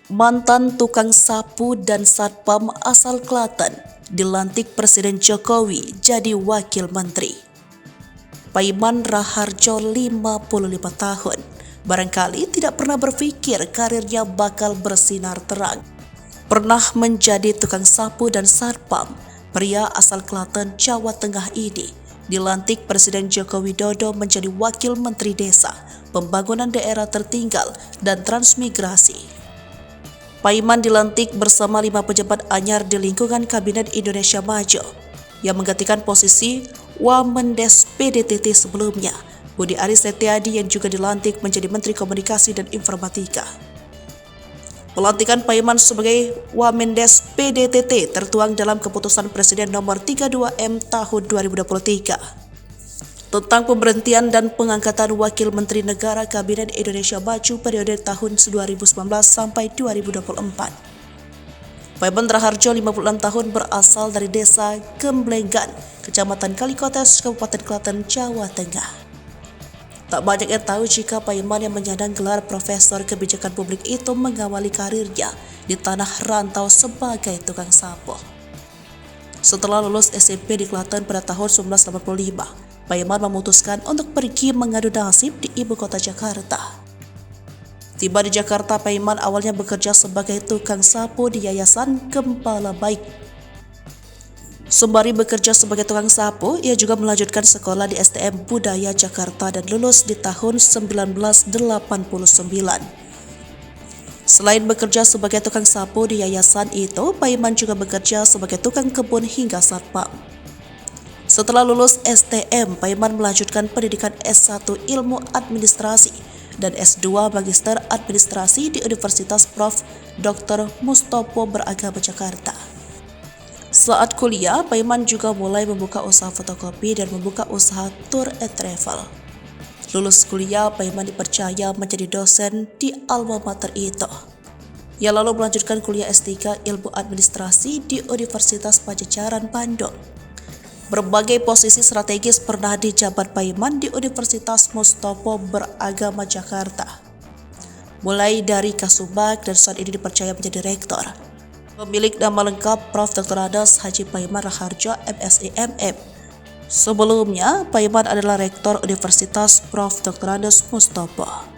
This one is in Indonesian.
Mantan tukang sapu dan satpam asal Klaten dilantik Presiden Jokowi jadi wakil menteri. Paiman Raharjo 55 tahun, barangkali tidak pernah berpikir karirnya bakal bersinar terang. Pernah menjadi tukang sapu dan satpam, pria asal Klaten, Jawa Tengah ini dilantik Presiden Joko Widodo menjadi Wakil Menteri Desa, Pembangunan Daerah Tertinggal, dan Transmigrasi. Paiman dilantik bersama 5 pejabat anyar di lingkungan Kabinet Indonesia Maju yang menggantikan posisi Wamendes PDTT sebelumnya, Budi Aris Setiadi, yang juga dilantik menjadi Menteri Komunikasi dan Informatika. Pelantikan Paiman sebagai Wamendes PDTT tertuang dalam Keputusan Presiden Nomor 32M Tahun 2023 tentang pemberhentian dan pengangkatan Wakil Menteri Negara Kabinet Indonesia Maju periode tahun 2019 sampai 2024. Paiman Raharjo 56 tahun berasal dari desa Gemblengan, Kecamatan Kalikotes, Kabupaten Klaten, Jawa Tengah. Tak banyak yang tahu jika Paiman yang menyandang gelar Profesor Kebijakan Publik itu mengawali karirnya di tanah rantau sebagai tukang sapu. Setelah lulus SMP di Klaten pada tahun 1985, Paiman memutuskan untuk pergi mengadu nasib di ibu kota Jakarta. Tiba di Jakarta, Paiman awalnya bekerja sebagai tukang sapu di Yayasan Gembala Baik. Sembari bekerja sebagai tukang sapu, ia juga melanjutkan sekolah di STM Budaya Jakarta dan lulus di tahun 1989. Selain bekerja sebagai tukang sapu di yayasan itu, Paiman juga bekerja sebagai tukang kebun hingga satpam. Setelah lulus STM, Paiman melanjutkan pendidikan S1 Ilmu Administrasi dan S2 Magister Administrasi di Universitas Prof. Dr. Mustopo Beragama Jakarta. Saat kuliah, Paiman juga mulai membuka usaha fotokopi dan membuka usaha tour and travel. Lulus kuliah, Paiman dipercaya menjadi dosen di alma mater itu. Ia lalu melanjutkan kuliah S3 Ilmu Administrasi di Universitas Padjadjaran, Bandung. Berbagai posisi strategis pernah dijabat Paiman di Universitas Mustopo Beragama Jakarta. Mulai dari Kasubag dan saat ini dipercaya menjadi rektor. Pemilik nama lengkap Prof. Dr. Haji Paiman Raharjo MSI MM. Sebelumnya, Paiman adalah rektor Universitas Prof. Dr. Mustopo.